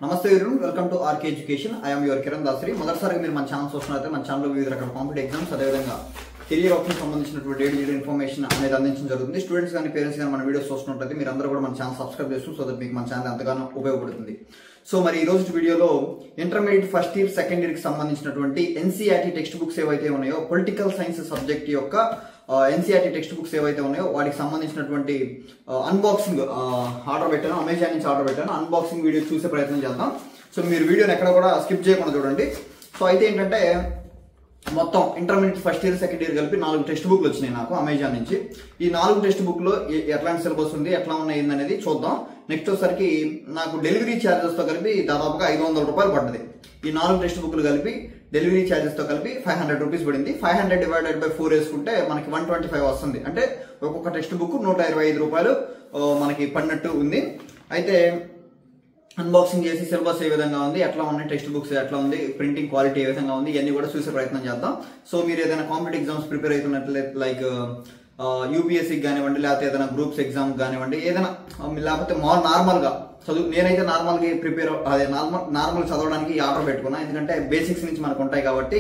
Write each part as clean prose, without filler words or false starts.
నమస్తే everyone, welcome to RK education. I am your Kiran Dasari. మొదటిసారిగా మీరు మన ఛానల్ చూస్తున్నట్లయితే మన ఛానల్లో వివిధ రకాల కాంపిటేటివ్ ఎగ్జామ్స్ అదేవిధంగా కెరియర్ ఆప్షన్ సంబంధించినటువంటి డీటెయిల్డ్ ఇన్ఫర్మేషన్ అనేది అందించడం జరుగుతుంది. స్టూడెంట్స్ కానీ పేరెంట్స్ కానీ మన వీడియోస్ చూస్తున్నట్లయితే మీరు అందరూ కూడా మన ఛానల్ సబ్స్క్రైబ్ చేస్తూ సో దట్ మీకు మన ఛానల్ ఎంతగానో ఉపయోగపడుతుంది. సో మరి ఈ రోజు వీడియోలో intermediate first year second year కి సంబంధించినటువంటి ఎన్సీఆర్టీ టెక్స్ట్ బుక్స్ ఏవైతే ఉన్నాయో పొలిటికల్ సైన్స్ సబ్జెక్ట్ యొక్క ఎన్సీఆర్టీ టెక్స్ట్ బుక్స్ ఏవైతే ఉన్నాయో వాటికి సంబంధించినటువంటి అన్బాక్సింగ్ ఆర్డర్ పెట్టాను, అమెజాన్ నుంచి ఆర్డర్ పెట్టాను. అన్బాక్సింగ్ వీడియో చూసే ప్రయత్నం చేద్దాం. సో మీరు వీడియోని ఎక్కడ కూడా స్కిప్ చేయకుండా చూడండి. సో అయితే ఏంటంటే మొత్తం intermediate first year second year కలిపి 4 టెక్స్ట్ బుక్లు వచ్చినాయి నాకు అమెజాన్ నుంచి. ఈ 4 టెక్స్ట్ బుక్ లో ఎట్లాంటి సిలబస్ ఉంది, ఎట్లా ఉన్నాయి అనేది చూద్దాం. నెక్స్ట్ వచ్చేసరికి నాకు డెలివరీ ఛార్జెస్ తో కలిపి దాదాపుగా 500 రూపాయలు పడ్డది. ఈ 4 టెక్స్ట్ బుక్లు కలిపి డెలివరీ ఛార్జెస్ తో కలిపి 500 రూపీస్ పడింది. 500 డివైడెడ్ బై 4 వేసుకుంటే మనకి 125 వస్తుంది. అంటే ఒక్కొక్క టెక్స్ట్ బుక్ 125 రూపాయలు మనకి పడినట్టు ఉంది. అయితే అన్బాక్సింగ్ చేసి సిలబస్ ఏ విధంగా ఉంది, ఎట్లా ఉన్నాయి, టెక్స్ట్ బుక్స్ ఎట్లా ఉంది, ప్రింటింగ్ క్వాలిటీ ఏ విధంగా ఉంది, ఇవన్నీ కూడా చూసే ప్రయత్నం చేద్దాం. సో మీరు ఏదైనా కాంపిటేటివ్ ఎగ్జామ్స్ ప్రిపేర్ అవుతున్నట్లయితే లైక్ యూపీఎస్సీకి కానివ్వండి, లేకపోతే ఏదైనా గ్రూప్స్ ఎగ్జామ్ కానివ్వండి, ఏదైనా లేకపోతే నార్మల్ గా చదువు, నేనైతే నార్మల్ గా ప్రిపేర్ అదే నార్మల్ చదవడానికి ఆర్డర్ పెట్టుకున్నా. ఎందుకంటే బేసిక్స్ నుంచి మనకు ఉంటాయి కాబట్టి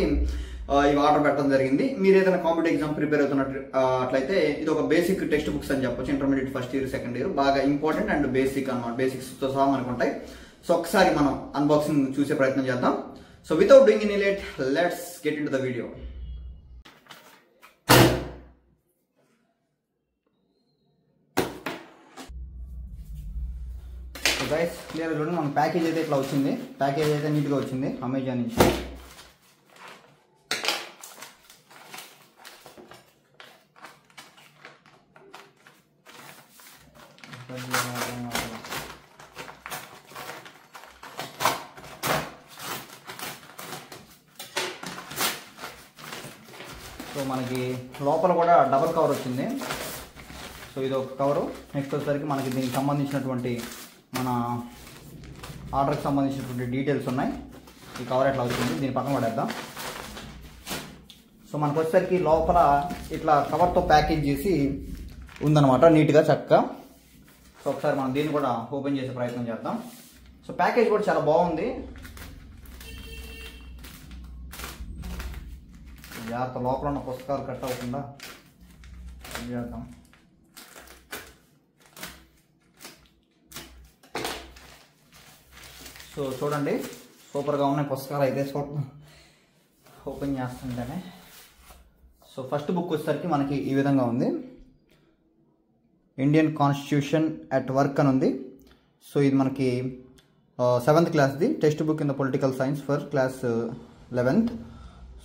ఇవి ఆర్డర్ పెట్టడం జరిగింది. మీరు ఏదైనా కాంపిటేటివ్ ఎగ్జామ్ ప్రిపేర్ అవుతున్నట్టు అట్లయితే ఇది ఒక బేసిక్ టెక్స్ట్ బుక్స్ అని చెప్పొచ్చు. Intermediate first year second year బాగా ఇంపార్టెంట్ అండ్ బేసిక్ అన్నమాట. బేసిక్స్ తో సహా మనకు ఉంటాయి. సో ఒకసారి మనం అన్బాక్సింగ్ చూసే ప్రయత్నం చేద్దాం. So without doing any late, let's get in to the video. So guys clear చూడండి, మన ప్యాకేజ్ అయితే ఇట్లా వచ్చింది. ప్యాకేజ్ అయితే నీట్గా వచ్చింది అమెజాన్ నుంచి. సో మనకి లోపల కూడా డబుల్ కవర్ వచ్చింది. సో ఇది ఒక కవరు. నెక్స్ట్ వచ్చేసరికి మనకి దీనికి సంబంధించినటువంటి మన ఆర్డర్కి సంబంధించినటువంటి డీటెయిల్స్ ఉన్నాయి. ఈ కవర్ ఎట్లా వచ్చింది దీని పక్కన పడేద్దాం. సో మనకు వచ్చేసరికి లోపల ఇట్లా కవర్తో ప్యాకేజ్ చేసి ఉందన్నమాట నీట్గా చక్కగా. సో ఒకసారి మనం దీన్ని కూడా ఓపెన్ చేసే ప్రయత్నం చేద్దాం. సో ప్యాకేజ్ కూడా చాలా బాగుంది. జాగ్రత్త, లోపల ఉన్న పుస్తకాలు కట్ అవ్వకుండా చేద్దాం. సో చూడండి సూపర్గా ఉన్నాయి పుస్తకాలు అయితే. ఓపెన్ చేస్తుంటేనే సో ఫస్ట్ బుక్ వచ్చేసరికి మనకి ఈ విధంగా ఉంది. ఇండియన్ కాన్స్టిట్యూషన్ అట్ వర్క్ అని ఉంది. సో ఇది మనకి 7th క్లాస్ది text book in the political science for class 11th.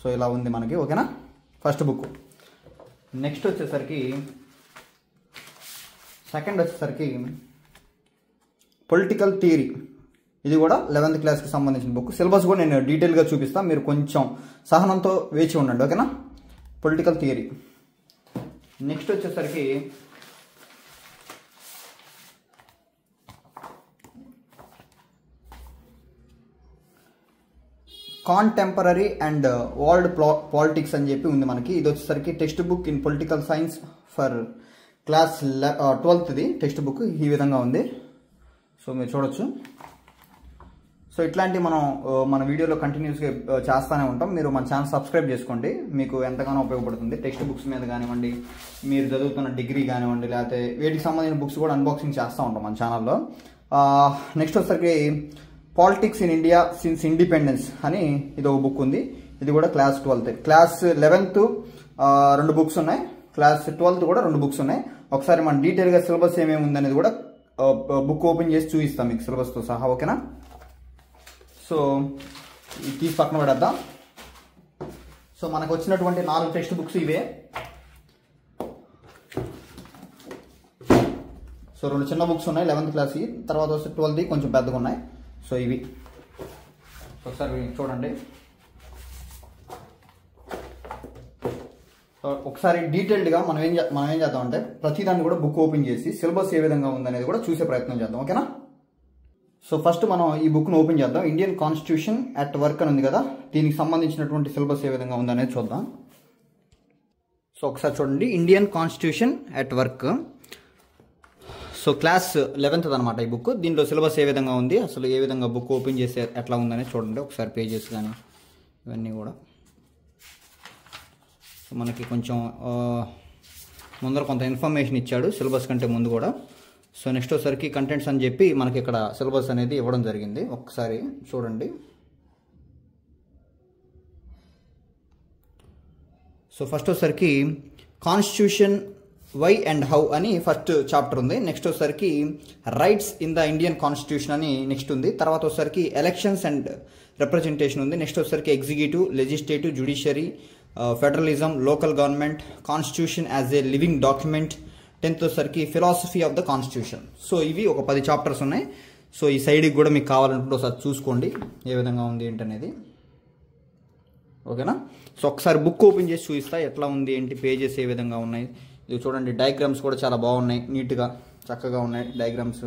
So ఇలా ఉంది మనకి, ఓకేనా, ఫస్ట్ బుక్. నెక్స్ట్ వచ్చేసరికి సెకండ్ వచ్చేసరికి పొలిటికల్ థియరీ. ఇది కూడా 11th క్లాస్కి సంబంధించిన బుక్. సిలబస్ కూడా నేను డీటెయిల్గా చూపిస్తాను, మీరు కొంచెం సహనంతో వేచి ఉండండి, ఓకేనా. Political theory. నెక్స్ట్ వచ్చేసరికి కాంటెంపరీ అండ్ వరల్డ్ పాలిటిక్స్ అని చెప్పి ఉంది మనకి. ఇది వచ్చేసరికి text book in political science for class 12th text book ఈ విధంగా ఉంది. సో మీరు చూడొచ్చు. సో ఇట్లాంటి మనం మన వీడియోలో కంటిన్యూస్గా చేస్తూనే ఉంటాం. మీరు మన ఛానల్ సబ్స్క్రైబ్ చేసుకోండి, మీకు ఎంతగానో ఉపయోగపడుతుంది. టెక్స్ట్ బుక్స్ మీద కానివ్వండి, మీరు చదువుతున్న డిగ్రీ కానివ్వండి, లేకపోతే వీటికి సంబంధించిన బుక్స్ కూడా అన్బాక్సింగ్ చేస్తూ ఉంటాం మన ఛానల్లో. నెక్స్ట్ వచ్చేసరికి politics in India since independence అని ఇది ఒక బుక్ ఉంది. ఇది కూడా class 12th. Class 11th 2 books ఉన్నాయి, క్లాస్ 12th కూడా 2 బుక్స్ ఉన్నాయి. ఒకసారి మన డీటెయిల్గా సిలబస్ ఏమేమి ఉందనేది కూడా బుక్ ఓపెన్ చేసి చూపిస్తాం మీకు సిలబస్తో సహా, ఓకేనా. సో ఇది తీసి పక్కన పడేద్దాం. సో మనకు వచ్చినటువంటి 4 టెక్స్ట్ బుక్స్ ఇవే. సో 2 చిన్న బుక్స్ ఉన్నాయి 11th క్లాస్, తర్వాత వస్తే 12th కొంచెం పెద్దగా ఉన్నాయి. సో ఇవి ఒకసారి చూడండి. ఒకసారి డీటెయిల్డ్గా మనం ఏం చేద్దామంటే ప్రతిదాన్ని కూడా బుక్ ఓపెన్ చేసి సిలబస్ ఏ విధంగా ఉందనేది కూడా చూసే ప్రయత్నం చేద్దాం, ఓకేనా. సో ఫస్ట్ మనం ఈ బుక్ను ఓపెన్ చేద్దాం. ఇండియన్ కాన్స్టిట్యూషన్ అట్ వర్క్ అని ఉంది కదా, దీనికి సంబంధించినటువంటి సిలబస్ ఏ విధంగా ఉందనేది చూద్దాం. సో ఒకసారి చూడండి, Indian constitution at work. So class 11th అనమాట ఈ బుక్. దీంట్లో సిలబస్ ఏ విధంగా ఉంది, అసలు ఏ విధంగా బుక్ ఓపెన్ చేస్తే ఎట్లా ఉందని చూడండి ఒకసారి. పేజెస్ కానీ ఇవన్నీ కూడా మనకి కొంచెం ముందర కొంత ఇన్ఫర్మేషన్ ఇచ్చాడు సిలబస్ కంటే ముందు కూడా. సో నెక్స్ట్ వచ్చేసరికి కంటెంట్స్ అని చెప్పి మనకి ఇక్కడ సిలబస్ అనేది ఇవ్వడం జరిగింది. ఒకసారి చూడండి. సో ఫస్ట్ వచ్చేసరికి కాన్స్టిట్యూషన్ వై అండ్ హౌ అని ఫస్ట్ చాప్టర్ ఉంది. నెక్స్ట్ వచ్చేసరికి rights in the Indian constitution అని నెక్స్ట్ ఉంది. తర్వాత వచ్చేసరికి ఎలక్షన్స్ అండ్ రిప్రజెంటేషన్ ఉంది. నెక్స్ట్ వచ్చేసరికి executive, legislative, judiciary, federalism, local government, constitution as a living document, 10th వచ్చేసరికి philosophy of the constitution. So ఇవి ఒక 10 చాప్టర్స్ ఉన్నాయి. సో ఈ సైడ్కి కూడా మీకు కావాలనుకుంటే ఒకసారి చూసుకోండి ఏ విధంగా ఉంది ఏంటనేది. ఓకేనా. సో ఒకసారి బుక్ ఓపెన్ చేసి చూపిస్తా ఎట్లా ఉంది ఏంటి, పేజెస్ ఏ విధంగా ఉన్నాయి. ఇది చూడండి, డయాగ్రామ్స్ కూడా చాలా బాగున్నాయి, నీట్గా చక్కగా ఉన్నాయి డయాగ్రామ్స్.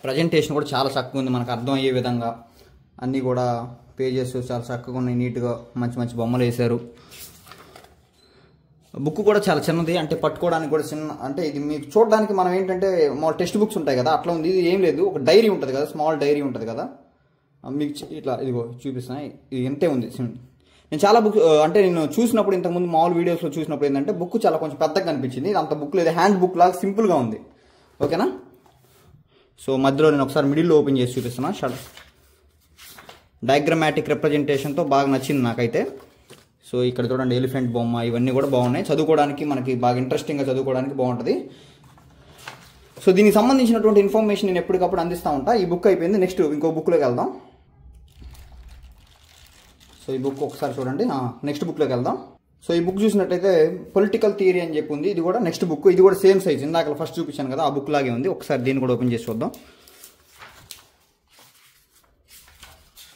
ప్రజెంటేషన్ కూడా చాలా చక్కగా ఉంది, మనకు అర్థం అయ్యే విధంగా అన్నీ కూడా పేజెస్ చాలా చక్కగా ఉన్నాయి, నీట్గా మంచి మంచి బొమ్మలు వేశారు. బుక్ కూడా చాలా చిన్నది, అంటే పట్టుకోవడానికి కూడా చిన్న, అంటే ఇది మీకు చూడడానికి మనం ఏంటంటే మా టెక్స్ట్ బుక్స్ ఉంటాయి కదా అట్లా ఉంది. ఇది ఏం లేదు, ఒక డైరీ ఉంటుంది కదా, స్మాల్ డైరీ ఉంటుంది కదా, మీకు ఇట్లా ఇదిగో చూపిస్తున్నా. ఇది ఎంతే ఉంది. నేను చాలా బుక్ అంటే నేను చూసినప్పుడు ఇంతకుముందు మామూలు వీడియోస్లో చూసినప్పుడు ఏంటంటే బుక్ చాలా కొంచెం పెద్దగా కనిపించింది. ఇది అంత బుక్ లేదు, హ్యాండ్ బుక్ లాగా సింపుల్గా ఉంది. ఓకేనా. సో మధ్యలో నేను ఒకసారి మిడిల్లో ఓపెన్ చేసి చూపిస్తున్నా. డయాగ్రమాటిక్ రిప్రజెంటేషన్తో బాగా నచ్చింది నాకైతే. సో ఇక్కడ చూడండి ఎలిఫెంట్ బొమ్మ, ఇవన్నీ కూడా బాగున్నాయి, చదువుకోవడానికి మనకి బాగా ఇంట్రెస్టింగ్గా చదువుకోవడానికి బాగుంటుంది. సో దీనికి సంబంధించినటువంటి ఇన్ఫర్మేషన్ నేను ఎప్పటికప్పుడు అందిస్తూ ఉంటా. ఈ బుక్ అయిపోయింది, నెక్స్ట్ ఇంకో బుక్లోకి వెళ్దాం. సో ఈ బుక్ ఒకసారి చూడండి, నెక్స్ట్ బుక్లోకి వెళ్దాం. సో ఈ బుక్ చూసినట్టయితే పొలిటికల్ థియరీ అని చెప్పి ఉంది. ఇది కూడా నెక్స్ట్ బుక్, ఇది కూడా సేమ్ సైజ్, ఇందాక ఫస్ట్ చూపించాను కదా ఆ బుక్ లాగే ఉంది. ఒకసారి దీన్ని కూడా ఓపెన్ చేసి చూద్దాం.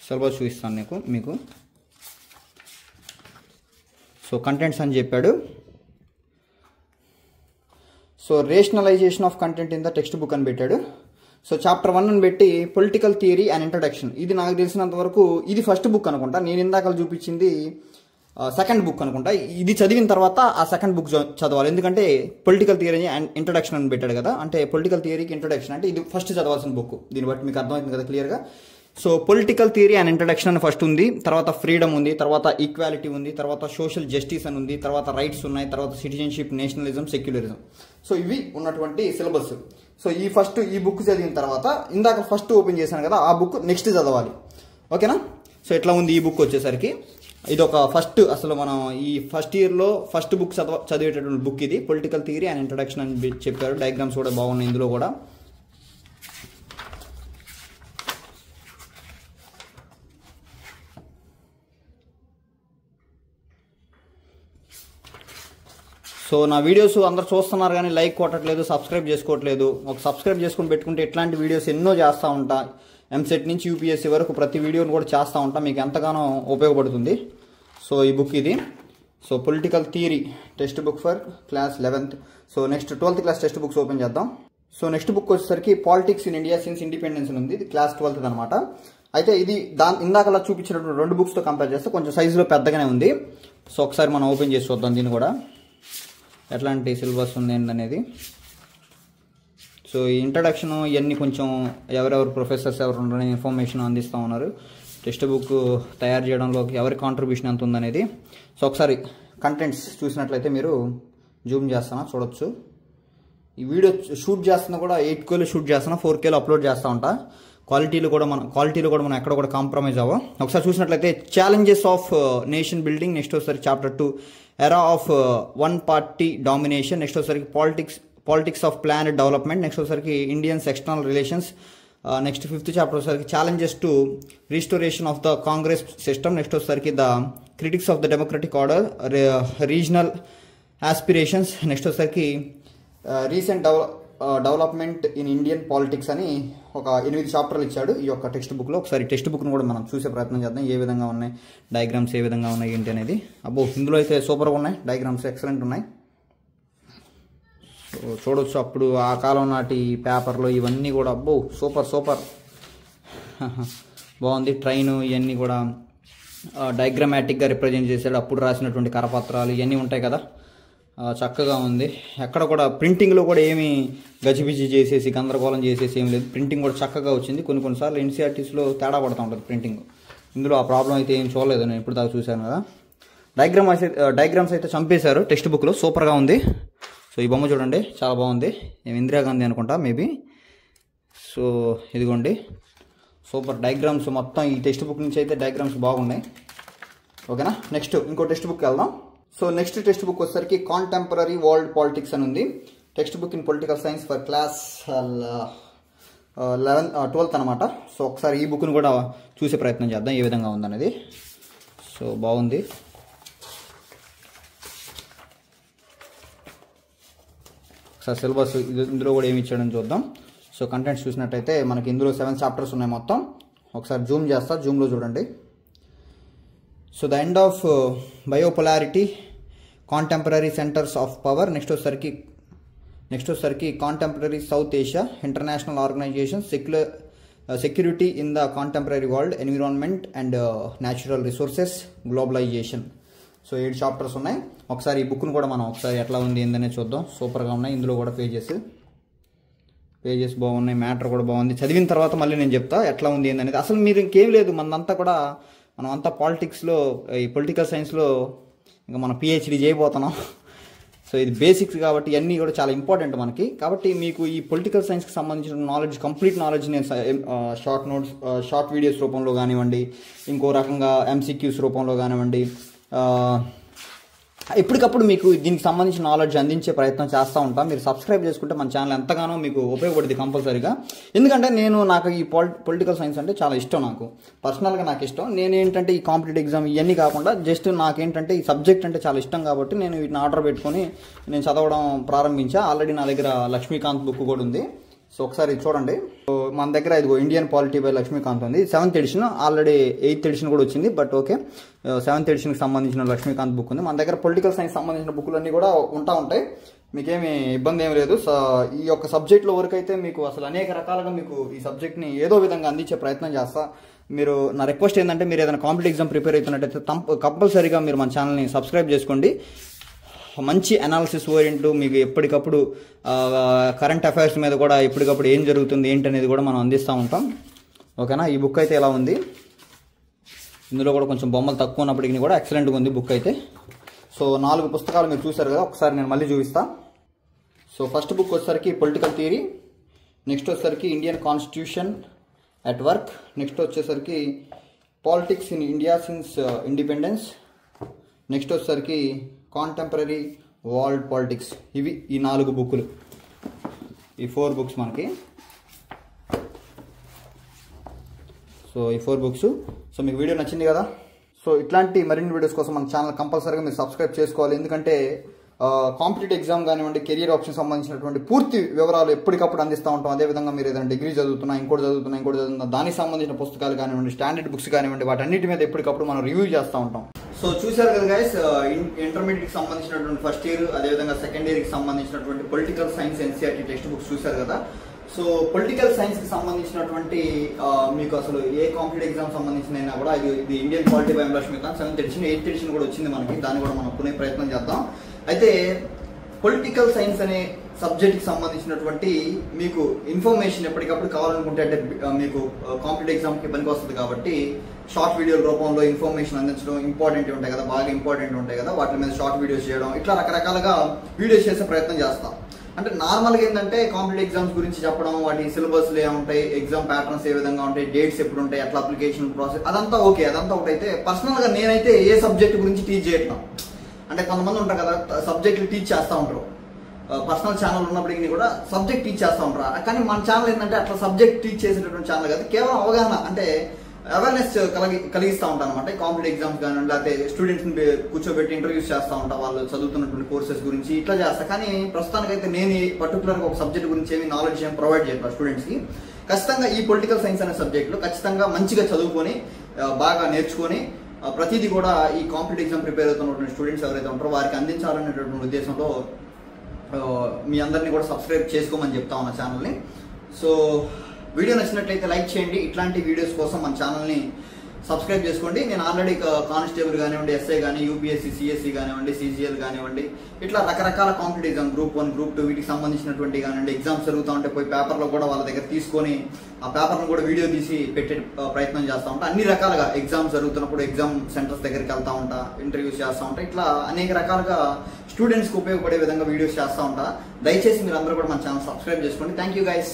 సిలబస్ చూపిస్తాను మీకు. సో కంటెంట్స్ అని చెప్పాడు. So rationalization of content in the text book అని పెట్టాడు. సో చాప్టర్ 1 అని పెట్టి పొలిటికల్ థియరీ అండ్ ఇంట్రడక్షన్. ఇది నాకు తెలిసినంత వరకు ఇది ఫస్ట్ బుక్ అనుకుంటా. నేను ఇందాక చూపించింది సెకండ్ బుక్ అనుకుంటా. ఇది చదివిన తర్వాత ఆ సెకండ్ బుక్ చదవాలి, ఎందుకంటే పొలిటికల్ థియరీ అండ్ ఇంట్రడక్షన్ అని పెట్టాడు కదా. అంటే పొలిటికల్ థియరీకి ఇంట్రడక్షన్ అంటే ఇది ఫస్ట్ చదవాల్సిన బుక్. దీన్ని బట్టి మీకు అర్థమవుతుంది కదా క్లియర్గా. So political theory and introduction అని ఫస్ట్ ఉంది, తర్వాత ఫ్రీడమ్ ఉంది, తర్వాత ఈక్వాలిటీ ఉంది, తర్వాత సోషల్ జస్టిస్ అని ఉంది, తర్వాత రైట్స్ ఉన్నాయి, తర్వాత సిటిజన్షిప్, నేషనలిజం, సెక్యులరిజం. సో ఇవి ఉన్నటువంటి సిలబస్. సో ఈ బుక్ చదివిన తర్వాత ఇందాక ఫస్ట్ ఓపెన్ చేశాను కదా ఆ బుక్ నెక్స్ట్ చదవాలి. ఓకేనా. సో ఎట్లా ఉంది ఈ బుక్ వచ్చేసరికి, ఇది ఒక ఫస్ట్, అసలు మనం ఈ ఫస్ట్ ఇయర్లో ఫస్ట్ బుక్ చదివేటటువంటి బుక్ ఇది, పొలిటికల్ థియరీ అండ్ ఇంట్రడక్షన్ అని చెప్పారు. డయాగ్రామ్స్ కూడా బాగున్నాయి ఇందులో కూడా. సో నా వీడియోస్ అందరు చూస్తున్నారు కానీ లైక్ కొట్టట్లేదు, సబ్స్క్రైబ్ చేసుకోవట్లేదు. ఒక సబ్స్క్రైబ్ చేసుకుని పెట్టుకుంటే ఇట్లాంటి వీడియోస్ ఎన్నో చేస్తూ ఉంటా. ఎంసెట్ నుంచి యూపీఎస్సీ వరకు ప్రతి వీడియోని కూడా చేస్తూ ఉంటా, మీకు ఎంతగానో ఉపయోగపడుతుంది. సో ఈ బుక్ ఇది. So political theory text book for class 11th. So next 12th class text books open చేద్దాం. సో నెక్స్ట్ బుక్ వచ్చేసరికి politics in India since independence ఉంది. ఇది క్లాస్ 12th అనమాట. అయితే ఇది ఇందాకలా చూపించినటువంటి 2 బుక్స్తో కంపేర్ చేస్తే కొంచెం సైజులో పెద్దగానే ఉంది. సో ఒకసారి మనం ఓపెన్ చేసి చూద్దాం దీన్ని కూడా ఎట్లాంటి సిలబస్ ఉంది ఏంటనేది. సో ఈ ఇంట్రడక్షన్ ఇవన్నీ కొంచెం ఎవరెవరు ప్రొఫెసర్స్ ఎవరు ఉన్నారని ఇన్ఫర్మేషన్ అందిస్తూ ఉన్నారు. టెక్స్ట్ బుక్ తయారు చేయడంలో ఎవరి కాంట్రిబ్యూషన్ ఎంత ఉందనేది. సో ఒకసారి కంటెంట్స్ చూసినట్లయితే మీరు జూమ్ చేస్తున్నా చూడొచ్చు. ఈ వీడియో షూట్ చేస్తున్నా కూడా 8Kలో షూట్ చేస్తున్నా, 4Kలో అప్లోడ్ చేస్తూ ఉంటా. క్వాలిటీలో కూడా మనం ఎక్కడ కూడా కాంప్రమైజ్ అవ్వం. ఒకసారి చూసినట్లయితే challenges of nation building, next వచ్చేసరికి chapter 2 era of one party domination, next వచ్చేసరికి politics of planned development, next వచ్చేసరికి Indians external relations, next 5th chapter వచ్చేసరికి challenges to restoration of the Congress system, next వచ్చేసరికి the critics of the democratic order, regional aspirations, next వచ్చేసరికి recent development in Indian politics అని ఒక 8 చాప్టర్లు ఇచ్చాడు ఈ యొక్క text బుక్లో. ఒకసారి టెక్స్ట్ బుక్ను కూడా మనం చూసే ప్రయత్నం చేద్దాం, ఏ విధంగా ఉన్నాయి డయాగ్రామ్స్, ఏ విధంగా ఉన్నాయి ఏంటి అనేది. అబ్బో ఇందులో అయితే సూపర్గా ఉన్నాయి డయాగ్రామ్స్, ఎక్సలెంట్ ఉన్నాయి. సో చూడొచ్చు అప్పుడు ఆ కాలం నాటి పేపర్లో ఇవన్నీ కూడా అబ్బో సూపర్ బాగుంది. ట్రైన్ ఇవన్నీ కూడా డయాగ్రమాటిక్గా రిప్రజెంట్ చేశాడు. అప్పుడు రాసినటువంటి కరపత్రాలు ఇవన్నీ ఉంటాయి కదా, చక్కగా ఉంది. ఎక్కడ కూడా ప్రింటింగ్లో కూడా ఏమీ గజిబిజి చేసేసి గందరగోళం చేసేసి ఏం లేదు. ప్రింటింగ్ కూడా చక్కగా వచ్చింది. కొన్నిసార్లు ఎన్సీఆర్టీస్లో తేడా పడుతూ ఉంటుంది ప్రింటింగ్. ఇందులో ఆ ప్రాబ్లం అయితే ఏం చూడలేదు, నేను ఇప్పుడు దాకా చూశాను కదా. డయాగ్రామ్స్ అయితే చంపేశారు టెక్స్ట్ బుక్లో, సూపర్గా ఉంది. సో ఈ బొమ్మ చూడండి, చాలా బాగుంది. ఇందిరాగాంధీ అనుకుంటా మేబీ. సో ఇదిగోండి సూపర్ డయాగ్రామ్స్ మొత్తం ఈ టెక్స్ట్ బుక్ నుంచి అయితే డయాగ్రామ్స్ బాగున్నాయి. ఓకేనా, నెక్స్ట్ ఇంకో టెక్స్ట్ బుక్ వెళ్దాం. సో నెక్స్ట్ టెక్స్ట్ బుక్ వచ్చేసరికి కాంటెంపరీ వరల్డ్ పాలిటిక్స్ అని ఉంది. Text book in political science for class 12th అనమాట. సో ఒకసారి ఈ బుక్ను కూడా చూసే ప్రయత్నం చేద్దాం ఏ విధంగా ఉందనేది. సో బాగుంది. ఒకసారి సిలబస్ ఇందులో కూడా ఏమి ఇచ్చాడని చూద్దాం. సో కంటెంట్స్ చూసినట్టయితే మనకి ఇందులో 7 చాప్టర్స్ ఉన్నాయి మొత్తం. ఒకసారి జూమ్ చేస్తా, జూమ్లో చూడండి. So the end of bipolarity, contemporary centres of power, next వచ్చేసరికి contemporary South Asia, international organisation, security in the contemporary world, environment and natural resources, globalisation. So 7 chapters ఉన్నాయి. ఒకసారి ఈ బుక్ను కూడా మనం ఒకసారి ఎట్లా ఉంది ఏందనే చూద్దాం. సూపర్గా ఉన్నాయి. ఇందులో కూడా పేజెస్ బాగున్నాయి, మ్యాటర్ కూడా బాగుంది. చదివిన తర్వాత మళ్ళీ నేను చెప్తా ఎట్లా ఉంది ఏందనేది. అసలు మీరు ఇంకేం లేదు, మనం అంతా పాలిటిక్స్లో, ఈ పొలిటికల్ సైన్స్లో ఇంకా మనం పిహెచ్డి చేయబోతున్నాం. సో ఇది బేసిక్స్ కాబట్టి ఇవన్నీ కూడా చాలా ఇంపార్టెంట్ మనకి. కాబట్టి మీకు ఈ పొలిటికల్ సైన్స్కి సంబంధించిన నాలెడ్జ్, కంప్లీట్ నాలెడ్జ్ నేను షార్ట్ వీడియోస్ రూపంలో కానివ్వండి, ఇంకో రకంగా ఎంసీక్యూస్ రూపంలో కానివ్వండి, ఎప్పటికప్పుడు మీకు దీనికి సంబంధించిన నాలెడ్జ్ అందించే ప్రయత్నం చేస్తూ ఉంటాం. మీరు సబ్స్క్రైబ్ చేసుకుంటే మన ఛానల్ ఎంతగానో మీకు ఉపయోగపడుతుంది కంపల్సరీగా. ఎందుకంటే నాకు ఈ పొలిటికల్ సైన్స్ అంటే చాలా ఇష్టం. నాకు పర్సనల్గా నాకు ఇష్టం. నేనేంటంటే ఈ కాంపిటేటివ్ ఎగ్జామ్ ఇవన్నీ కాకుండా జస్ట్ నాకేంటంటే ఈ సబ్జెక్ట్ అంటే చాలా ఇష్టం కాబట్టి నేను వీటిని ఆర్డర్ పెట్టుకొని నేను చదవడం ప్రారంభించా. ఆల్రెడీ నా దగ్గర లక్ష్మీకాంత్ బుక్ కూడా ఉంది. సో ఒకసారి చూడండి. సో మన దగ్గర ఇదిగో ఇండియన్ పాలిటీ బై లక్ష్మీకాంత్ ఉంది. 7th edition, already 8th edition కూడా వచ్చింది. బట్ ఓకే, 7th ఎడిషన్కి సంబంధించిన లక్ష్మీకాంత్ బుక్ ఉంది. మన దగ్గర పొలిటికల్ సైన్స్ సంబంధించిన బుక్లు అన్నీ కూడా ఉంటాయి. మీకేమి ఇబ్బంది ఏమి లేదు. ఈ యొక్క సబ్జెక్ట్లో వరకు అయితే మీకు అసలు అనేక రకాలుగా మీకు ఈ సబ్జెక్ట్ని ఏదో విధంగా అందించే ప్రయత్నం చేస్తా. మీరు నా రిక్వెస్ట్ ఏంటంటే, మీరు ఏదైనా కాంపిటేటివ్ ఎగ్జామ్ ప్రిపేర్ అవుతున్నట్టయితే కంపల్సరీగా మీరు మన ఛానల్ని సబ్స్క్రైబ్ చేసుకోండి. మంచి అనాలిసిస్ ఓరియంట్, మీకు ఎప్పటికప్పుడు కరెంట్ అఫైర్స్ మీద కూడా ఎప్పటికప్పుడు ఏం జరుగుతుంది ఏంటనేది కూడా మనం అందిస్తూ ఉంటాం. ఓకేనా, ఈ బుక్ అయితే ఎలా ఉంది. ఇందులో కూడా కొంచెం బొమ్మలు తక్కువ ఉన్నప్పటికీ కూడా ఎక్సలెంట్గా ఉంది బుక్ అయితే. సో 4 పుస్తకాలు మీరు చూసారు కదా, ఒకసారి నేను మళ్ళీ చూపిస్తా. సో ఫస్ట్ బుక్ వచ్చేసరికి పొలిటికల్ థియరీ, నెక్స్ట్ వచ్చేసరికి Indian constitution at work, next వచ్చేసరికి politics in India since independence, next వచ్చేసరికి కాంటెంపరీ వరల్డ్ పాలిటిక్స్. ఇవి ఈ 4 బుక్కులు, ఈ 4 బుక్స్ మనకి. సో ఈ 4 బుక్స్. సో మీకు వీడియో నచ్చింది కదా. సో ఇట్లాంటి మరిన్ని వీడియోస్ కోసం మన ఛానల్ కంపల్సరీగా మీరు సబ్స్క్రైబ్ చేసుకోవాలి. ఎందుకంటే కాంపిటేటివ్ ఎగ్జామ్ కానివ్వండి, కెరియర్ ఆప్షన్ సంబంధించినటువంటి పూర్తి వివరాలు ఎప్పటికప్పుడు అందిస్తూ ఉంటాం. అదేవిధంగా మీరు ఏదైనా డిగ్రీ చదువుతున్నా, ఇంకోటి చదువుతున్నా దానికి సంబంధించిన పుస్తకాలు కానివ్వండి, స్టాండర్డ్ బుక్స్ కానివ్వండి, వాటన్నిటి మీద ఎప్పటికప్పుడు మనం రివ్యూ చేస్తూ ఉంటాం. సో చూశారు కదా గైస్, ఇంటర్మీడియట్కి సంబంధించినటువంటి ఫస్ట్ ఇయర్, అదేవిధంగా సెకండ్ ఇయర్కి సంబంధించినటువంటి political science NCERT text books చూశారు కదా. సో పొలిటికల్ సైన్స్కి సంబంధించినటువంటి మీకు అసలు ఏ కాంపిటేటివ్ ఎగ్జామ్ సంబంధించిన కూడా ఇది Indian polity by Laxmikanth 7th edition, 8th edition కూడా వచ్చింది మనకి. దాన్ని కూడా మనం కొనే ప్రయత్నం చేద్దాం. అయితే పొలిటికల్ సైన్స్ అనే సబ్జెక్ట్కి సంబంధించినటువంటి మీకు ఇన్ఫర్మేషన్ ఎప్పటికప్పుడు కావాలనుకుంటే, అంటే మీకు కాంపిటేటివ్ ఎగ్జామ్కి పనికి వస్తుంది కాబట్టి షార్ట్ వీడియోల రూపంలో ఇన్ఫర్మేషన్ అందించడం ఇంపార్టెంట్ ఉంటాయి కదా, బాగా ఇంపార్టెంట్ ఉంటాయి కదా, వాటి మీద షార్ట్ వీడియోస్ చేయడం, ఇట్లా రకరకాలుగా వీడియోస్ చేసే ప్రయత్నం చేస్తాం. అంటే నార్మల్గా ఏంటంటే కాంపిటేటివ్ ఎగ్జామ్స్ గురించి చెప్పడం, వాటి సిలబస్లు ఏముంటాయి, ఎగ్జామ్ ప్యాటర్న్స్ ఏ విధంగా ఉంటాయి, డేట్స్ ఎప్పుడు ఉంటాయి, అట్లా అప్లికేషన్ ప్రాసెస్, అదంతా ఓకే, అదంతా ఒకటి. అయితే పర్సనల్గా నేనైతే ఏ సబ్జెక్ట్ గురించి టీచ్ చేయట్లేదు. అంటే కొంతమంది ఉంటారు కదా సబ్జెక్టులు టీచ్ చేస్తూ ఉంటారు, పర్సనల్ ఛానల్ ఉన్నప్పటికీ కూడా సబ్జెక్ట్ టీచ్ చేస్తూ ఉంటారు. కానీ మన ఛానల్ ఏంటంటే అట్లా సబ్జెక్ట్ టీచ్ చేసేటటువంటి ఛానల్ కాదు, కేవలం అవగాహన, అంటే అవేర్నెస్ కలిగిస్తూ ఉంటాను అనమాట. కాంపిటేటివ్ ఎగ్జామ్స్ కానివ్వండి, లేకపోతే స్టూడెంట్స్ని కూర్చోబెట్టి ఇంటర్వ్యూస్ చేస్తూ ఉంటా, వాళ్ళు చదువుతున్నటువంటి కోర్సెస్ గురించి ఇట్లా చేస్తా. కానీ ప్రస్తుతానికైతే నేను పర్టికులర్గా ఒక సబ్జెక్ట్ గురించి ఏమి నాలెడ్జ్ ఏమి ప్రొవైడ్ చేయట్లేదు స్టూడెంట్స్కి. ఖచ్చితంగా ఈ పొలిటికల్ సైన్స్ అనే సబ్జెక్టులో ఖచ్చితంగా మంచిగా చదువుకొని బాగా నేర్చుకొని ప్రతిదీ కూడా ఈ కాంపిటేటివ్ ఎగ్జామ్ ప్రిపేర్ అవుతున్నటువంటి స్టూడెంట్స్ ఎవరైతే ఉంటారో వారికి అందించాలనేటటువంటి ఉద్దేశంలో మీ అందరినీ కూడా సబ్స్క్రైబ్ చేసుకోమని చెప్తా ఉన్నా ఛానల్ని. సో వీడియో నచ్చినట్లయితే లైక్ చేయండి. ఇట్లాంటి వీడియోస్ కోసం మన ఛానల్ని సబ్స్క్రైబ్ చేసుకోండి. నేను ఆల్రెడీ కానిస్టేబుల్ కానివ్వండి, ఎస్ఐ కానీ, యూపీఎస్సీ, సిఎస్సి కానివ్వండి, సిజిఎల్ కానివ్వండి, ఇట్లా రకరకాల కాంపిటేటివ్ ఎగ్జామ్ గ్రూప్ 1, గ్రూప్ 2 వీటికి సంబంధించినటువంటి కానివ్వండి ఎగ్జామ్స్ జరుగుతూ ఉంటే పోయి పేపర్లో కూడా వాళ్ళ దగ్గర తీసుకొని ఆ పేపర్ను కూడా వీడియో తీసి పెట్టే ప్రయత్నం చేస్తూ ఉంటా. అన్ని రకాలుగా ఎగ్జామ్స్ జరుగుతున్నప్పుడు ఎగ్జామ్ సెంటర్స్ దగ్గరికి వెళ్తూ ఉంటా, ఇంటర్వ్యూస్ చేస్తూ ఉంటా. ఇట్లా అనేక రకాలుగా స్టూడెంట్స్కి ఉపయోగపడే విధంగా వీడియోస్ చేస్తూ ఉంటా. దయచేసి మీరు అందరూ కూడా మన ఛానల్ సబ్స్క్రైబ్ చేసుకోండి. Thank you guys.